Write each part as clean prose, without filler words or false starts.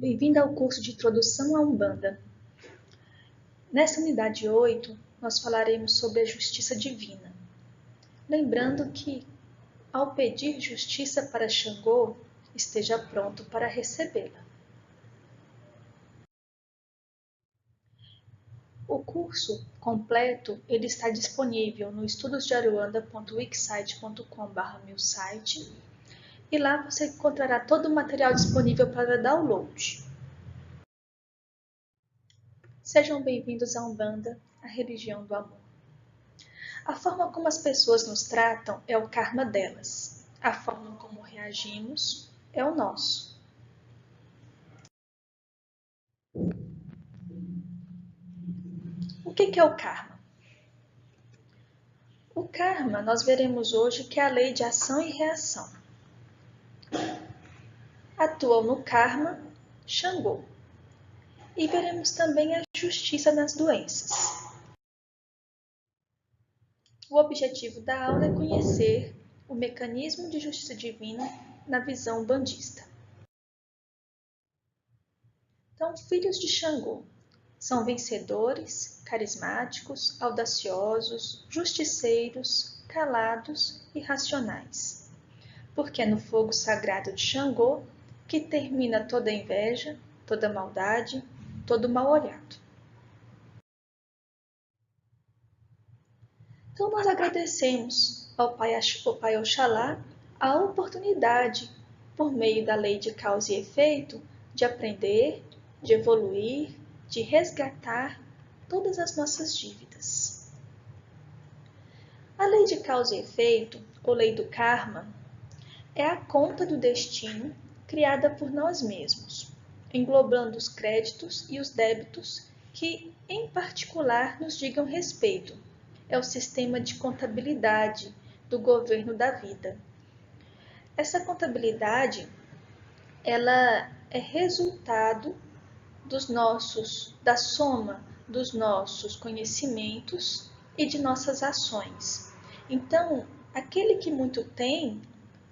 Bem-vindo ao curso de Introdução à Umbanda. Nesta unidade 8, nós falaremos sobre a justiça divina. Lembrando que, ao pedir justiça para Xangô, esteja pronto para recebê-la. O curso completo ele está disponível no estudosdearuanda.wixsite.com/meu-site e lá você encontrará todo o material disponível para download. Sejam bem-vindos à Umbanda, a religião do amor. A forma como as pessoas nos tratam é o karma delas. A forma como reagimos é o nosso. O que é o karma? O karma nós veremos hoje que é a lei de ação e reação. Atuam no karma Xangô. E veremos também a justiça nas doenças. O objetivo da aula é conhecer o mecanismo de justiça divina na visão umbandista. Então, filhos de Xangô são vencedores, carismáticos, audaciosos, justiceiros, calados e racionais. Porque é no fogo sagrado de Xangô que termina toda inveja, toda maldade, todo mal olhado. Então nós agradecemos ao Pai Oxalá a oportunidade, por meio da lei de causa e efeito, de aprender, de evoluir, de resgatar todas as nossas dívidas. A lei de causa e efeito, ou lei do karma, é a conta do destino criada por nós mesmos, englobando os créditos e os débitos que, em particular, nos digam respeito. É o sistema de contabilidade do governo da vida. Essa contabilidade, ela é resultado da soma dos nossos conhecimentos e de nossas ações. Então, aquele que muito tem,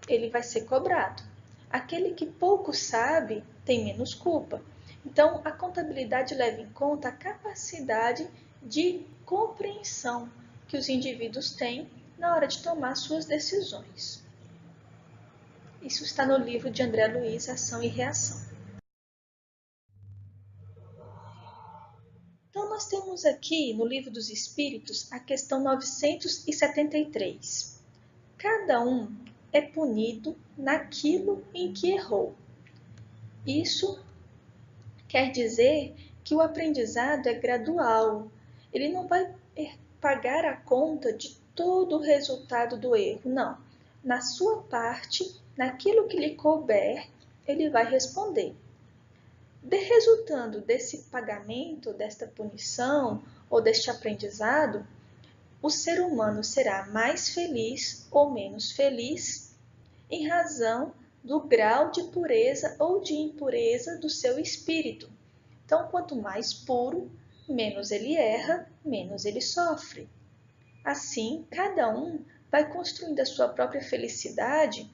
ele vai ser cobrado. Aquele que pouco sabe, tem menos culpa. Então, a contabilidade leva em conta a capacidade de compreensão que os indivíduos têm na hora de tomar suas decisões. Isso está no livro de André Luiz, Ação e Reação. Então, nós temos aqui no Livro dos Espíritos a questão 973. Cada um é punido naquilo em que errou. Isso quer dizer que o aprendizado é gradual. Ele não vai pagar a conta de todo o resultado do erro, não. Na sua parte, naquilo que lhe couber, ele vai responder. Resultando desse pagamento, desta punição ou deste aprendizado, o ser humano será mais feliz ou menos feliz em razão do grau de pureza ou de impureza do seu espírito. Então, quanto mais puro, menos ele erra, menos ele sofre. Assim, cada um vai construindo a sua própria felicidade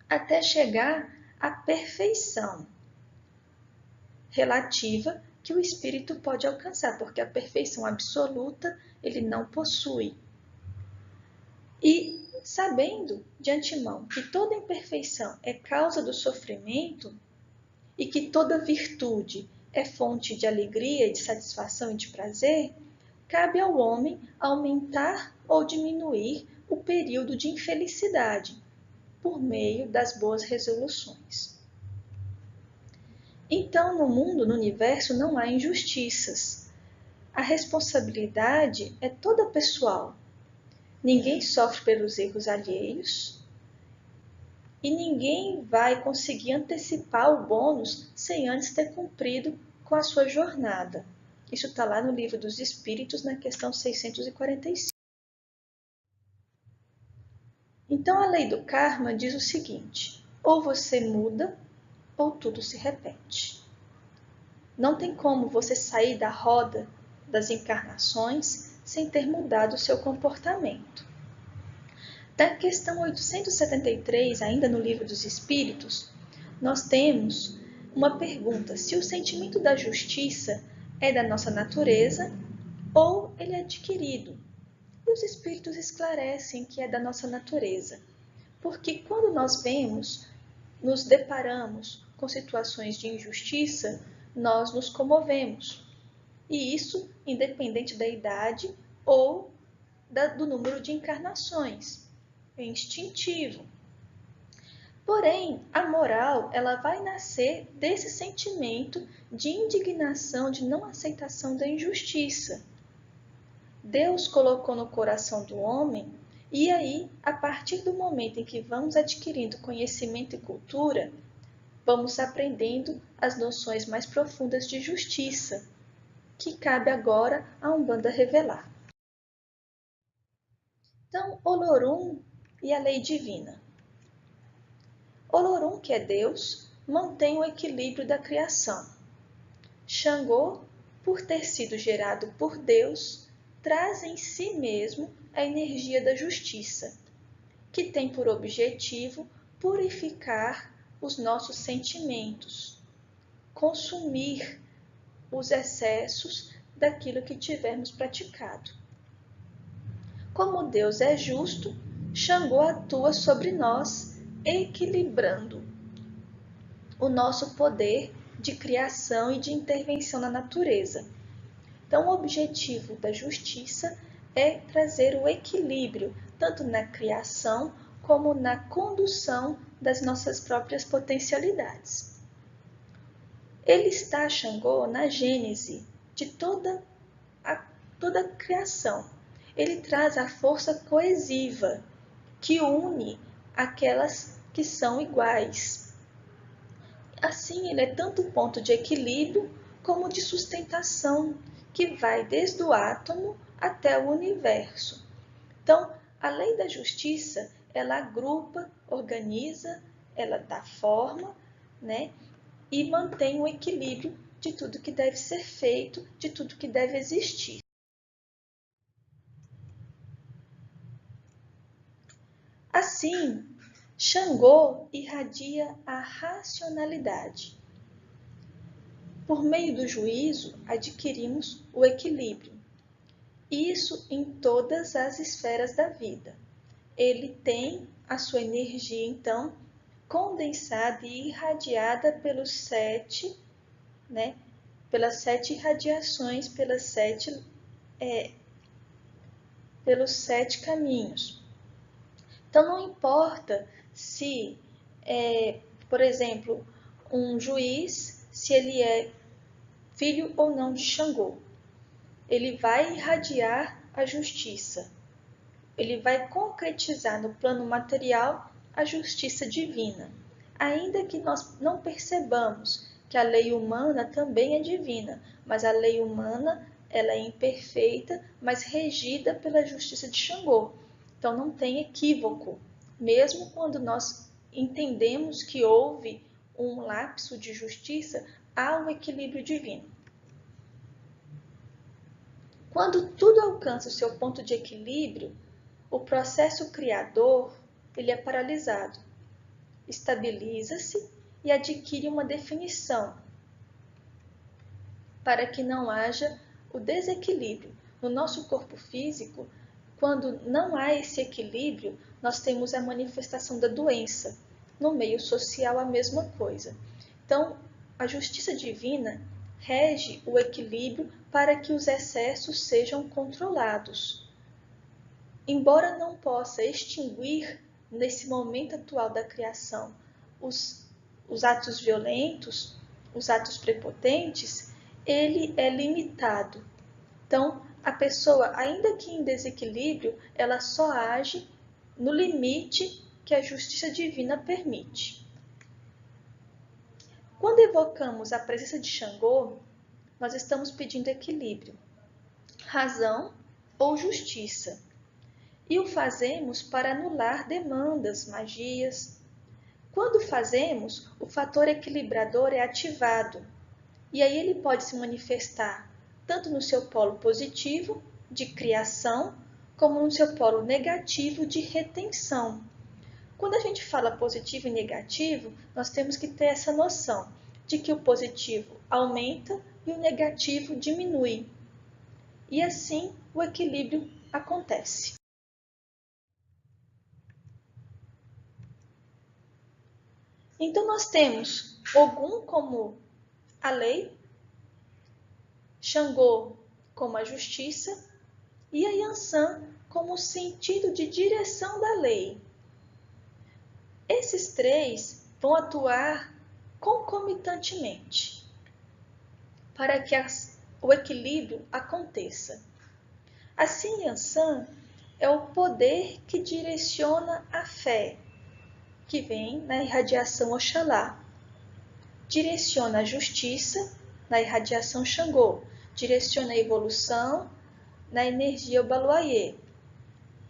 até chegar à perfeição relativa que o espírito pode alcançar, porque a perfeição absoluta ele não possui. E sabendo de antemão que toda imperfeição é causa do sofrimento e que toda virtude é fonte de alegria, de satisfação e de prazer, cabe ao homem aumentar ou diminuir o período de infelicidade por meio das boas resoluções. Então, no mundo, no universo, não há injustiças. A responsabilidade é toda pessoal. Ninguém sofre pelos erros alheios e ninguém vai conseguir antecipar o bônus sem antes ter cumprido com a sua jornada. Isso está lá no Livro dos Espíritos, na questão 645. Então, a lei do karma diz o seguinte: ou você muda, ou tudo se repete. Não tem como você sair da roda das encarnações sem ter mudado o seu comportamento. Da questão 873, ainda no Livro dos Espíritos, nós temos uma pergunta se o sentimento da justiça é da nossa natureza ou ele é adquirido. E os espíritos esclarecem que é da nossa natureza, porque quando nós nos deparamos com situações de injustiça, nós nos comovemos. E isso independente da idade ou do número de encarnações. É instintivo. Porém, a moral, ela vai nascer desse sentimento de indignação, de não aceitação da injustiça. Deus colocou no coração do homem, e aí, a partir do momento em que vamos adquirindo conhecimento e cultura, vamos aprendendo as noções mais profundas de justiça, que cabe agora a Umbanda revelar. Então, Olorum e a lei divina. Olorum, que é Deus, mantém o equilíbrio da criação. Xangô, por ter sido gerado por Deus, traz em si mesmo a energia da justiça, que tem por objetivo purificar os nossos sentimentos, consumir os excessos daquilo que tivermos praticado. Como Deus é justo, Xangô atua sobre nós, equilibrando o nosso poder de criação e de intervenção na natureza. Então, o objetivo da justiça é trazer o equilíbrio, tanto na criação como na condução das nossas próprias potencialidades. Ele está, Xangô, na gênese de toda a criação. Ele traz a força coesiva, que une aquelas que são iguais. Assim, ele é tanto ponto de equilíbrio como de sustentação, que vai desde o átomo até o universo. Então, a lei da justiça, ela agrupa, organiza, ela dá forma, né? E mantém o equilíbrio de tudo que deve ser feito, de tudo que deve existir. Assim, Xangô irradia a racionalidade. Por meio do juízo, adquirimos o equilíbrio. Isso em todas as esferas da vida. Ele tem a sua energia, então, condensada e irradiada pelos pelas 7 irradiações, pelos 7 caminhos. Então, não importa se, por exemplo, um juiz, se ele é filho ou não de Xangô, ele vai irradiar a justiça. Ele vai concretizar no plano material a justiça divina, ainda que nós não percebamos que a lei humana também é divina, mas a lei humana ela é imperfeita, mas regida pela justiça de Xangô. Então não tem equívoco, mesmo quando nós entendemos que houve um lapso de justiça, há um equilíbrio divino. Quando tudo alcança o seu ponto de equilíbrio, o processo criador ele é paralisado, estabiliza-se e adquire uma definição, para que não haja o desequilíbrio. No nosso corpo físico, quando não há esse equilíbrio, nós temos a manifestação da doença. No meio social, a mesma coisa. Então, a justiça divina rege o equilíbrio para que os excessos sejam controlados. Embora não possa extinguir, nesse momento atual da criação, os atos violentos, os atos prepotentes, ele é limitado. Então, a pessoa, ainda que em desequilíbrio, ela só age no limite que a justiça divina permite. Quando evocamos a presença de Xangô, nós estamos pedindo equilíbrio, razão ou justiça. E o fazemos para anular demandas, magias. Quando fazemos, o fator equilibrador é ativado. E aí ele pode se manifestar tanto no seu polo positivo, de criação, como no seu polo negativo, de retenção. Quando a gente fala positivo e negativo, nós temos que ter essa noção. de que o positivo aumenta e o negativo diminui. E assim o equilíbrio acontece. Então nós temos Ogum como a lei, Xangô como a justiça e a Yansan como o sentido de direção da lei. Esses três vão atuar concomitantemente para que o equilíbrio aconteça. Assim, Yansan é o poder que direciona a fé, que vem na irradiação Oxalá. Direciona a justiça na irradiação Xangô. Direciona a evolução na energia Obaluayê.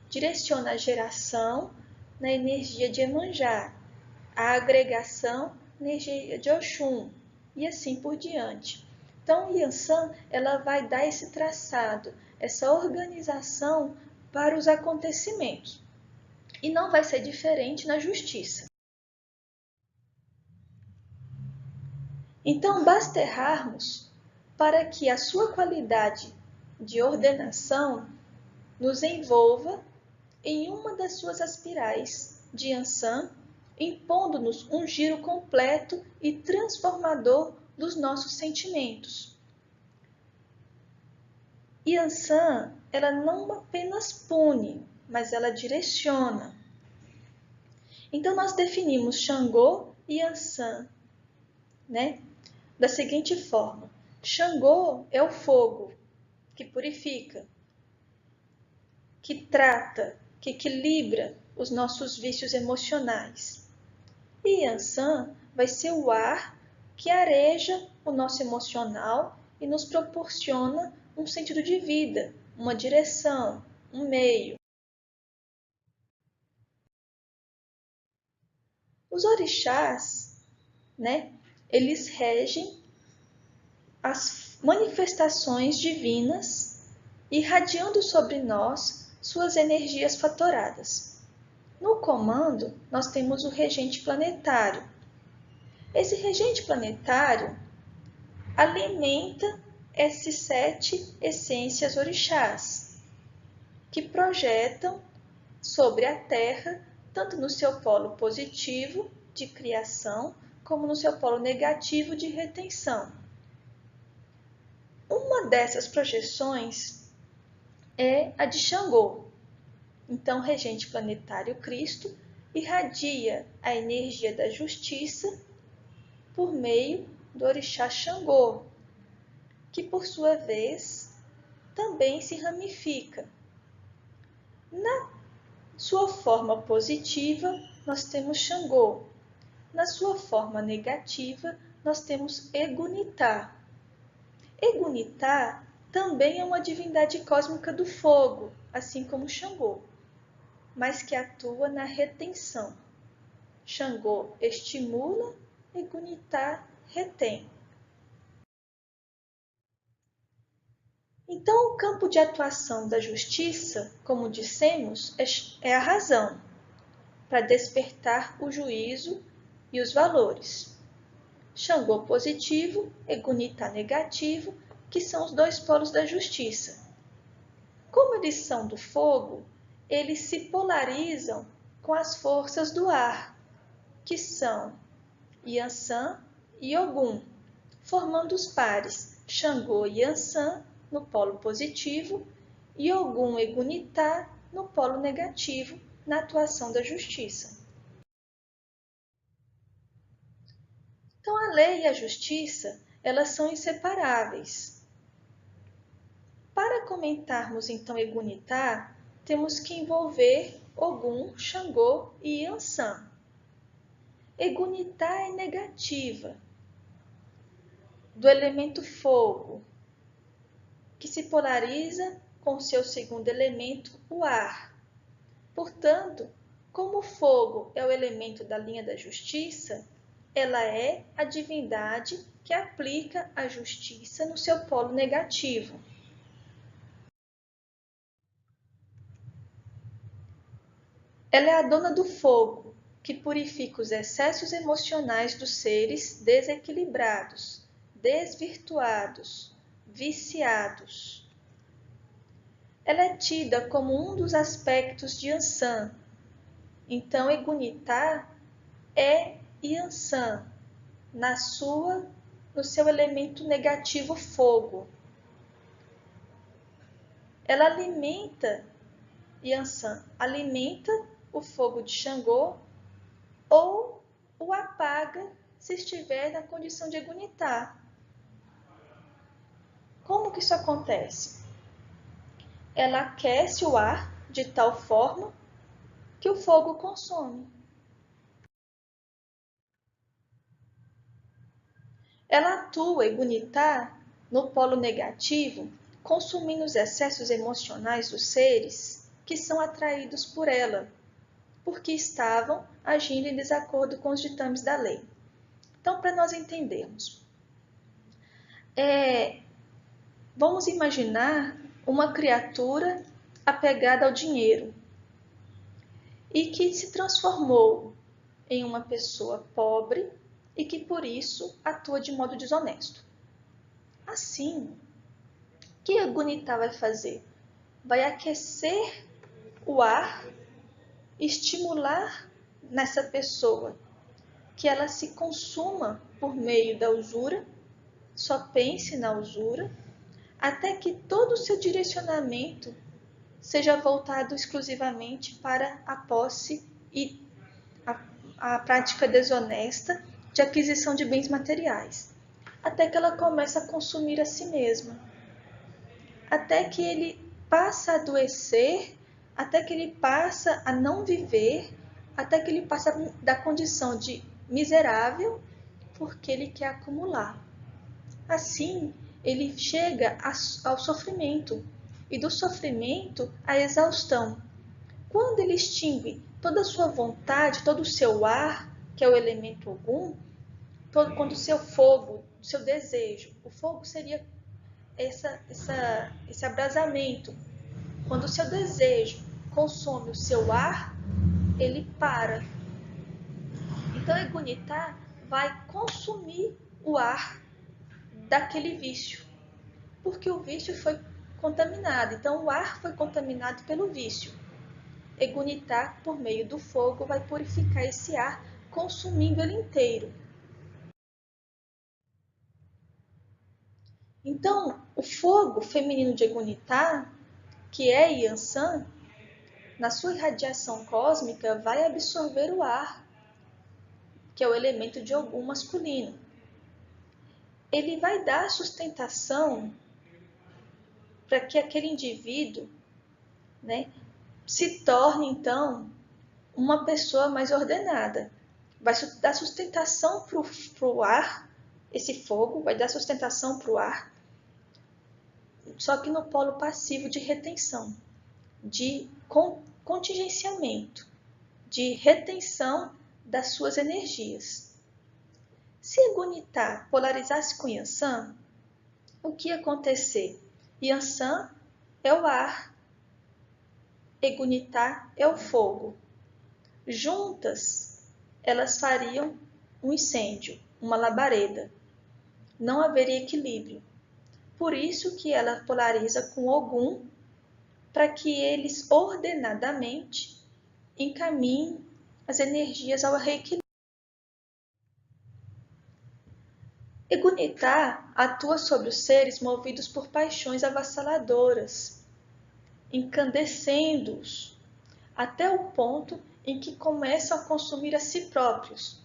Direciona a geração na energia de Iemanjá. A agregação na energia de Oxum. E assim por diante. Então, Yansan, ela vai dar esse traçado, essa organização para os acontecimentos. E não vai ser diferente na justiça. Então, basta errarmos para que a sua qualidade de ordenação nos envolva em uma das suas aspirais de Yansan, impondo-nos um giro completo e transformador dos nossos sentimentos. Yansan, ela não apenas pune, mas ela direciona. Então, nós definimos Xangô e Yansan, da seguinte forma: Xangô é o fogo que purifica, que trata, que equilibra os nossos vícios emocionais. E Yansan vai ser o ar que areja o nosso emocional e nos proporciona um sentido de vida, uma direção, um meio. Os orixás, eles regem as manifestações divinas, irradiando sobre nós suas energias fatoradas. No comando, nós temos o regente planetário. Esse regente planetário alimenta essas 7 essências orixás, que projetam sobre a Terra, tanto no seu polo positivo, de criação, como no seu polo negativo, de retenção. Uma dessas projeções é a de Xangô. Então, o regente planetário Cristo irradia a energia da justiça por meio do orixá Xangô, que, por sua vez, também se ramifica. Na sua forma positiva, nós temos Xangô. Na sua forma negativa, nós temos Egunitá. Egunitá também é uma divindade cósmica do fogo, assim como Xangô, mas que atua na retenção. Xangô estimula, Egunitá retém. Então, o campo de atuação da justiça, como dissemos, é a razão, para despertar o juízo e os valores. Xangô positivo, Egunitá negativo, que são os dois polos da justiça. Como eles são do fogo, eles se polarizam com as forças do ar, que são Yansan e Ogum, formando os pares Xangô e Yansan no polo positivo e Ogum e Egunitá no polo negativo, na atuação da justiça. Então, a lei e a justiça, elas são inseparáveis. Para comentarmos, então, Egunitá, temos que envolver Ogum, Xangô e Yansan. Egunitá é negativa, do elemento fogo, que se polariza com seu segundo elemento, o ar. Portanto, como o fogo é o elemento da linha da justiça, ela é a divindade que aplica a justiça no seu polo negativo. Ela é a dona do fogo, que purifica os excessos emocionais dos seres desequilibrados, desvirtuados, viciados. Ela é tida como um dos aspectos de Yansan. Então, Egunitá é Yansan no seu elemento negativo fogo. Ela alimenta, Yansan alimenta o fogo de Xangô ou o apaga se estiver na condição de Egunitá. Como que isso acontece? Ela aquece o ar de tal forma que o fogo consome. Ela atua, Egunitá, no polo negativo, consumindo os excessos emocionais dos seres que são atraídos por ela, porque estavam agindo em desacordo com os ditames da lei. Então, para nós entendermos, vamos imaginar uma criatura apegada ao dinheiro e que se transformou em uma pessoa pobre e que por isso atua de modo desonesto. Assim, o que a Gunitá vai fazer? Vai aquecer o ar, estimular nessa pessoa que ela se consuma por meio da usura, só pense na usura, até que todo o seu direcionamento seja voltado exclusivamente para a posse e a prática desonesta de aquisição de bens materiais, até que ela começa a consumir a si mesma, até que ele passa a adoecer, até que ele passa a não viver, até que ele passa da condição de miserável porque ele quer acumular. Assim, ele chega ao sofrimento e do sofrimento à exaustão. Quando ele extingue toda a sua vontade, todo o seu ar, que é o elemento Ogum, quando o seu fogo, o seu desejo, o fogo seria esse abrasamento. Quando o seu desejo consome o seu ar, ele para. Então, Egunitá vai consumir o ar daquele vício, porque o vício foi contaminado. Então, o ar foi contaminado pelo vício. Egunitá, por meio do fogo, vai purificar esse ar, consumindo ele inteiro. Então, o fogo feminino de Egunitá, que é Yansan, na sua irradiação cósmica, vai absorver o ar, que é o elemento de Ogum masculino. Ele vai dar sustentação para que aquele indivíduo, se torne, então, uma pessoa mais ordenada. Vai dar sustentação para o ar, esse fogo vai dar sustentação para o ar, só que no polo passivo de retenção, de contingenciamento, de retenção das suas energias. Se Egunitá polarizasse com Yansan, o que ia acontecer? Yansan é o ar, Egunitá é o fogo. Juntas, elas fariam um incêndio, uma labareda. Não haveria equilíbrio. Por isso que ela polariza com Ogum, para que eles ordenadamente encaminhem as energias ao reequilíbrio. Egunitá atua sobre os seres movidos por paixões avassaladoras, encandecendo-os, até o ponto em que começam a consumir a si próprios.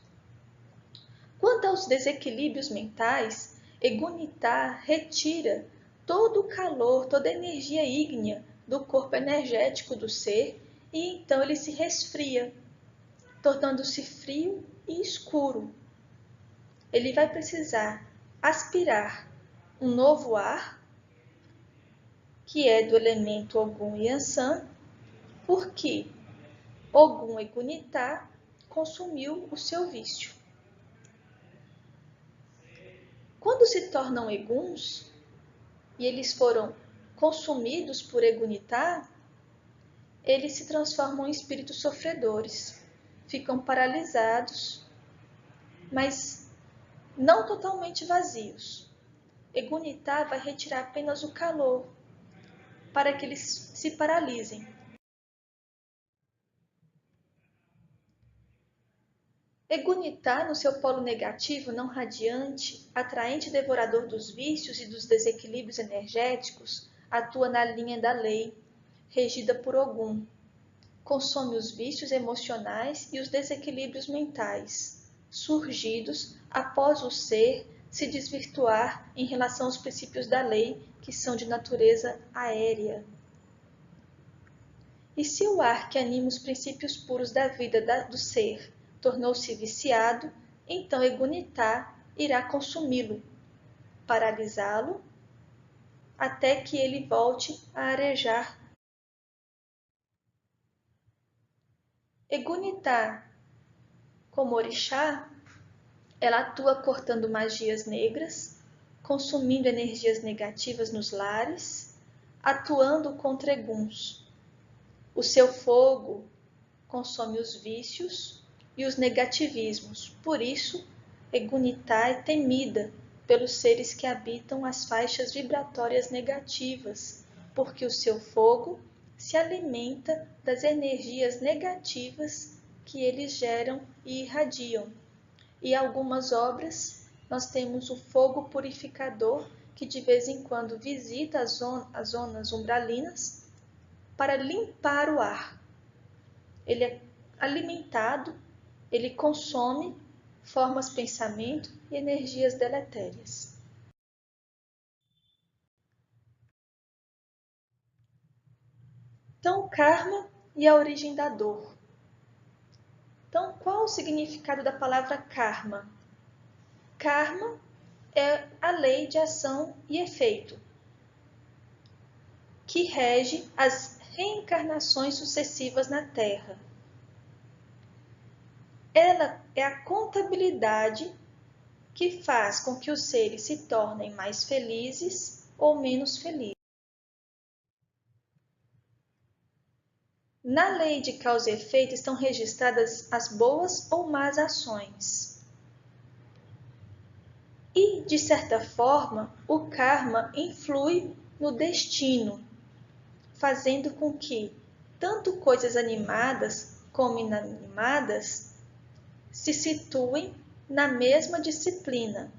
Quanto aos desequilíbrios mentais, Egunitá retira todo o calor, toda a energia ígnea do corpo energético do ser e então ele se resfria, tornando-se frio e escuro. Ele vai precisar aspirar um novo ar, que é do elemento Ogum e Yansan, porque Ogum Egunitá consumiu o seu vício. Quando se tornam Eguns, e eles foram consumidos por Egunitá, eles se transformam em espíritos sofredores, ficam paralisados, mas não totalmente vazios. Egunitá vai retirar apenas o calor para que eles se paralisem. Egunitá, no seu polo negativo, não radiante, atraente e devorador dos vícios e dos desequilíbrios energéticos, atua na linha da lei, regida por Ogum. Consome os vícios emocionais e os desequilíbrios mentais, surgidos após o ser se desvirtuar em relação aos princípios da lei, que são de natureza aérea. E se o ar que anima os princípios puros da vida do ser tornou-se viciado, então Egunitá irá consumi-lo, paralisá-lo, até que ele volte a arejar. Egunitá, como orixá, ela atua cortando magias negras, consumindo energias negativas nos lares, atuando contra eguns. O seu fogo consome os vícios e os negativismos. Por isso, Egunitá é temida pelos seres que habitam as faixas vibratórias negativas, porque o seu fogo se alimenta das energias negativas que eles geram e irradiam. E algumas obras nós temos o fogo purificador, que de vez em quando visita as zonas umbralinas para limpar o ar. Ele é alimentado, ele consome formas, pensamento e energias deletérias. Então, o karma e a origem da dor. Então, qual o significado da palavra karma? Karma é a lei de ação e efeito, que rege as reencarnações sucessivas na Terra. Ela é a contabilidade que faz com que os seres se tornem mais felizes ou menos felizes. Na lei de causa e efeito estão registradas as boas ou más ações. E, de certa forma, o karma influi no destino, fazendo com que tanto coisas animadas como inanimadas se situem na mesma disciplina,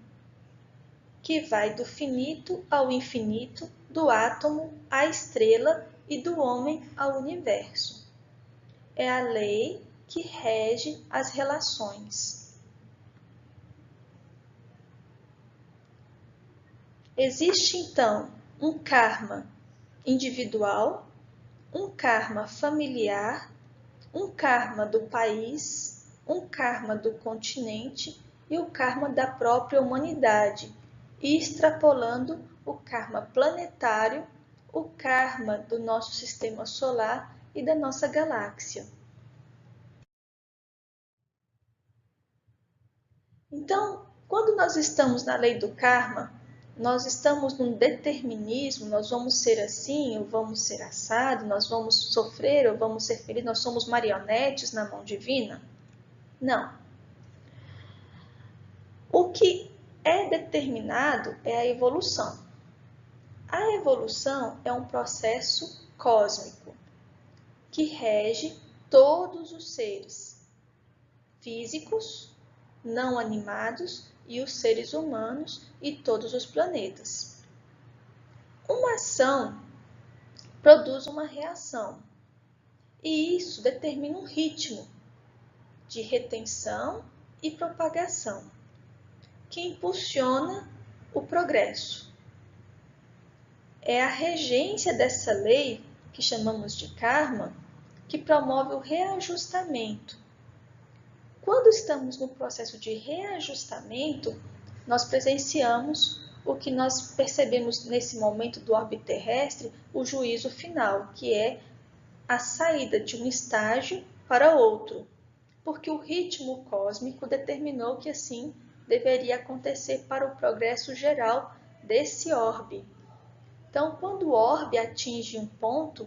que vai do finito ao infinito, do átomo à estrela e do homem ao universo. É a lei que rege as relações. Existe, então, um karma individual, um karma familiar, um karma do país, um karma do continente e o karma da própria humanidade, e extrapolando o karma planetário, o karma do nosso sistema solar e da nossa galáxia. Então, quando nós estamos na lei do karma, nós estamos num determinismo, nós vamos ser assim ou vamos ser assado, nós vamos sofrer ou vamos ser felizes, nós somos marionetes na mão divina? Não. O que é determinado é a evolução. A evolução é um processo cósmico que rege todos os seres físicos, não animados e os seres humanos e todos os planetas. Uma ação produz uma reação e isso determina um ritmo de retenção e propagação que impulsiona o progresso. É a regência dessa lei, que chamamos de karma, que promove o reajustamento. Quando estamos no processo de reajustamento, nós presenciamos o que nós percebemos nesse momento do orbe terrestre, o juízo final, que é a saída de um estágio para outro, porque o ritmo cósmico determinou que assim deveria acontecer para o progresso geral desse orbe. Então, quando o orbe atinge um ponto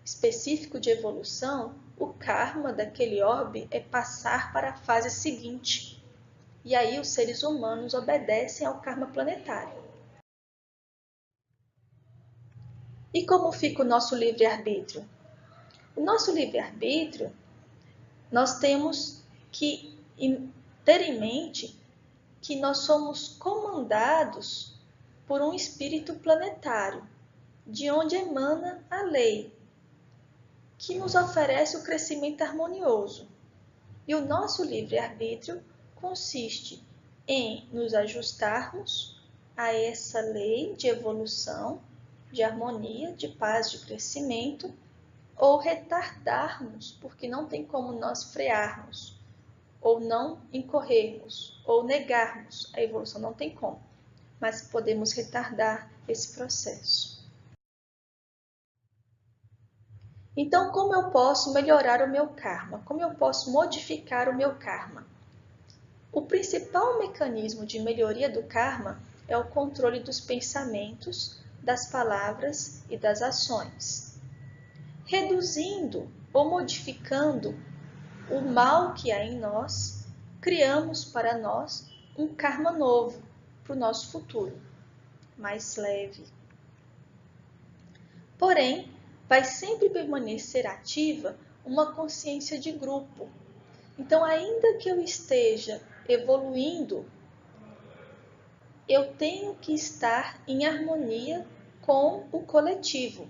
específico de evolução, o karma daquele orbe é passar para a fase seguinte. E aí os seres humanos obedecem ao karma planetário. E como fica o nosso livre-arbítrio? O nosso livre-arbítrio, nós temos que ter em mente que nós somos comandados por um espírito planetário, de onde emana a lei, que nos oferece o crescimento harmonioso. E o nosso livre-arbítrio consiste em nos ajustarmos a essa lei de evolução, de harmonia, de paz, de crescimento, ou retardarmos, porque não tem como nós frearmos, ou não incorrermos, ou negarmos a evolução, não tem como, mas podemos retardar esse processo. Então, como eu posso melhorar o meu karma? Como eu posso modificar o meu karma? O principal mecanismo de melhoria do karma é o controle dos pensamentos, das palavras e das ações. Reduzindo ou modificando o mal que há em nós, criamos para nós um karma novo para o nosso futuro, mais leve. Porém, vai sempre permanecer ativa uma consciência de grupo. Então, ainda que eu esteja evoluindo, eu tenho que estar em harmonia com o coletivo.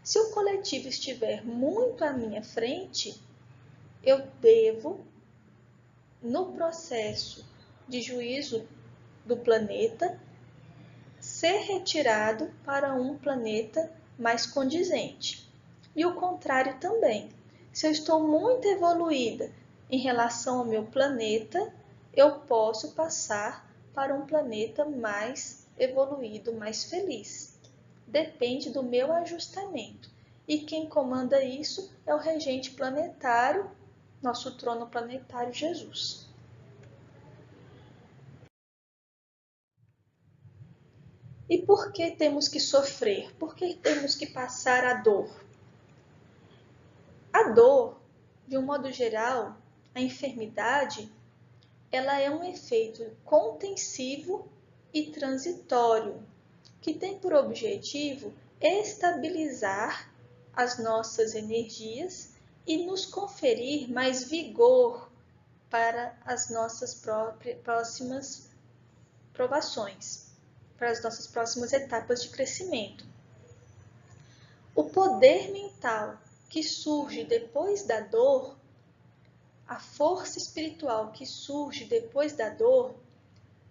Se o coletivo estiver muito à minha frente, eu devo, no processo de juízo do planeta, ser retirado para um planeta mais condizente. E o contrário também. Se eu estou muito evoluída em relação ao meu planeta, eu posso passar para um planeta mais evoluído, mais feliz. Depende do meu ajustamento. E quem comanda isso é o regente planetário, nosso trono planetário, Jesus. E por que temos que sofrer? Por que temos que passar a dor? A dor, de um modo geral, a enfermidade, ela é um efeito contensivo e transitório, que tem por objetivo estabilizar as nossas energias e nos conferir mais vigor para as nossas próximas provações, para as nossas próximas etapas de crescimento. O poder mental que surge depois da dor, a força espiritual que surge depois da dor,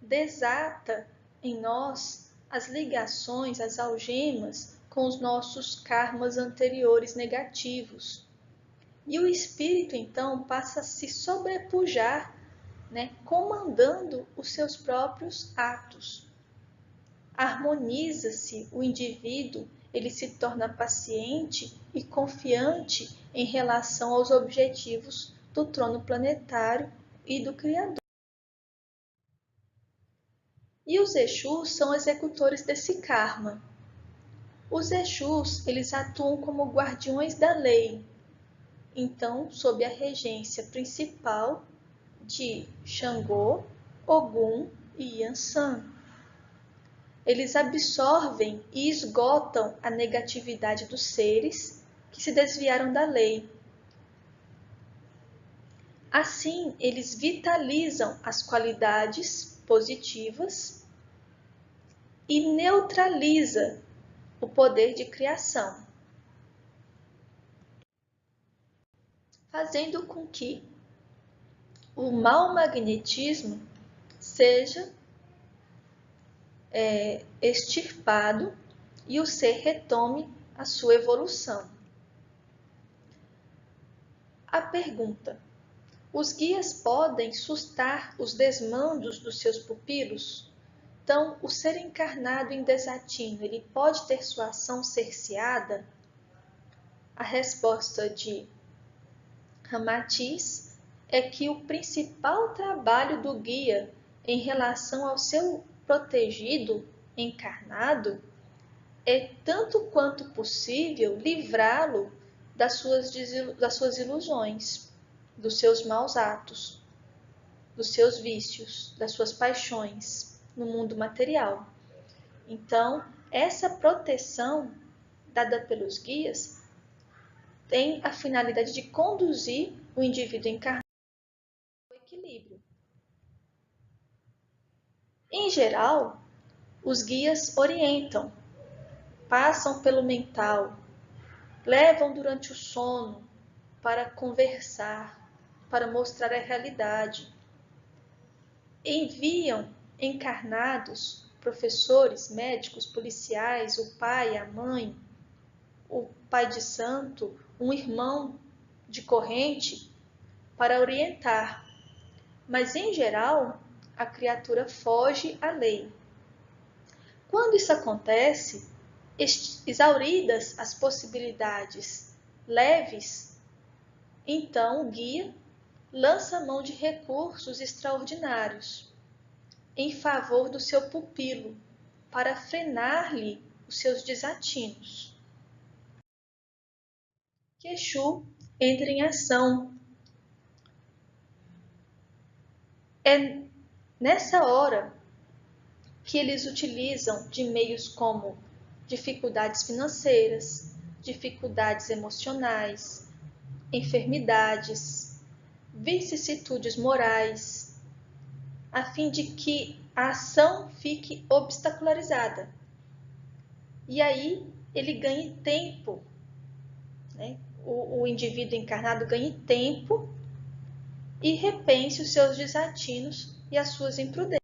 desata em nós as ligações, as algemas com os nossos karmas anteriores negativos. E o espírito, então, passa a se sobrepujar, comandando os seus próprios atos. Harmoniza-se o indivíduo, ele se torna paciente e confiante em relação aos objetivos do trono planetário e do Criador. E os Exus são executores desse karma. Os Exus, eles atuam como guardiões da lei, então, sob a regência principal de Xangô, Ogum e Yansan. Eles absorvem e esgotam a negatividade dos seres que se desviaram da lei. Assim, eles vitalizam as qualidades positivas e neutraliza o poder de criação, fazendo com que o mau magnetismo seja extirpado e o ser retome a sua evolução. A pergunta: os guias podem sustar os desmandos dos seus pupilos? Então, o ser encarnado em desatino, ele pode ter sua ação cerceada? A resposta de Ramatiz é que o principal trabalho do guia em relação ao seu protegido encarnado é, tanto quanto possível, livrá-lo das suas ilusões, dos seus maus atos, dos seus vícios, das suas paixões no mundo material. Então, essa proteção dada pelos guias tem a finalidade de conduzir o indivíduo encarnado ao equilíbrio. Em geral, os guias orientam, passam pelo mental, levam durante o sono para conversar, para mostrar a realidade. Enviam encarnados, professores, médicos, policiais, o pai, a mãe, o pai de santo, um irmão de corrente para orientar. Mas, em geral, a criatura foge à lei. Quando isso acontece, exauridas as possibilidades leves, então o guia lança mão de recursos extraordinários em favor do seu pupilo, para frenar-lhe os seus desatinos. Que Exu entra em ação. É nessa hora que eles utilizam de meios como dificuldades financeiras, dificuldades emocionais, enfermidades, vicissitudes morais, a fim de que a ação fique obstacularizada. E aí ele ganhe tempo, né? O indivíduo encarnado ganhe tempo e repense os seus desatinos e as suas imprudências.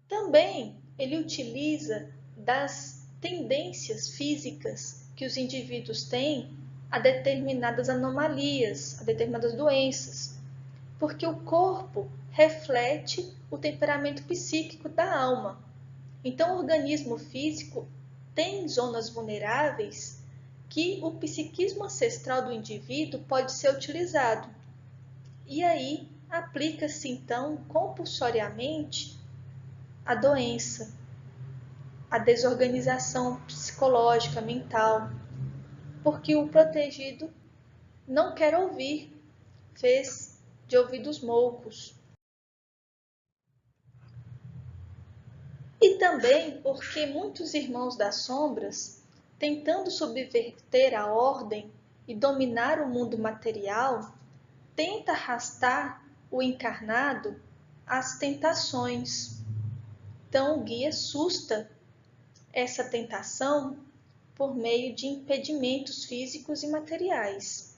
Também ele utiliza das tendências físicas que os indivíduos têm a determinadas anomalias, a determinadas doenças, porque o corpo reflete o temperamento psíquico da alma. Então, o organismo físico tem zonas vulneráveis que o psiquismo ancestral do indivíduo pode ser utilizado. E aí, aplica-se então compulsoriamente a doença, a desorganização psicológica, mental, porque o protegido não quer ouvir, fez de ouvidos moucos. E também porque muitos irmãos das sombras, tentando subverter a ordem e dominar o mundo material, tenta arrastar o encarnado às tentações. Então o guia susta essa tentação por meio de impedimentos físicos e materiais.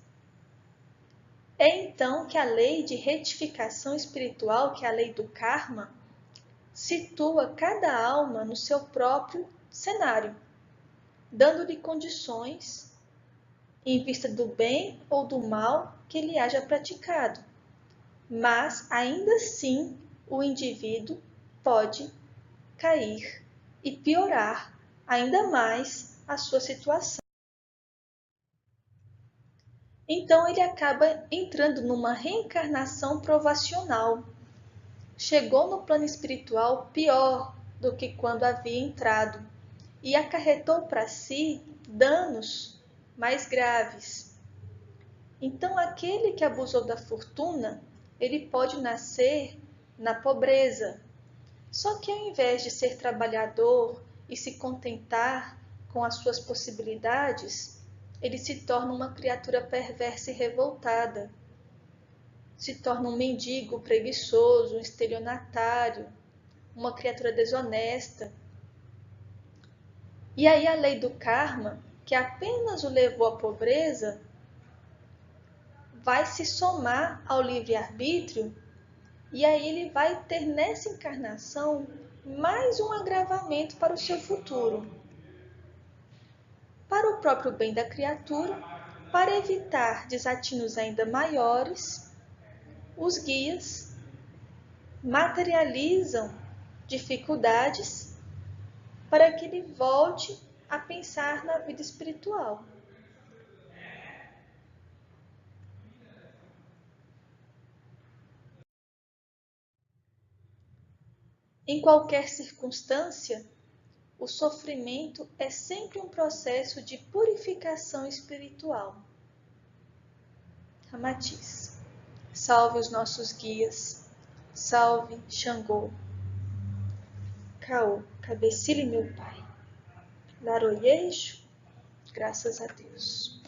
É então que a lei de retificação espiritual, que é a lei do karma, situa cada alma no seu próprio cenário, dando-lhe condições em vista do bem ou do mal que ele haja praticado. Mas, ainda assim, o indivíduo pode cair e piorar ainda mais a sua situação. Então, ele acaba entrando numa reencarnação provacional. Chegou no plano espiritual pior do que quando havia entrado e acarretou para si danos mais graves. Então, aquele que abusou da fortuna, ele pode nascer na pobreza. Só que ao invés de ser trabalhador e se contentar com as suas possibilidades, ele se torna uma criatura perversa e revoltada. Se torna um mendigo preguiçoso, um estelionatário, uma criatura desonesta. E aí a lei do karma, que apenas o levou à pobreza, vai se somar ao livre-arbítrio e aí ele vai ter nessa encarnação mais um agravamento para o seu futuro. Para o próprio bem da criatura, para evitar desatinos ainda maiores, os guias materializam dificuldades para que ele volte a pensar na vida espiritual. Em qualquer circunstância, o sofrimento é sempre um processo de purificação espiritual. Ramatiz. Salve os nossos guias. Salve Xangô. Caô, cabecilhe meu pai. Laroyeixo, graças a Deus.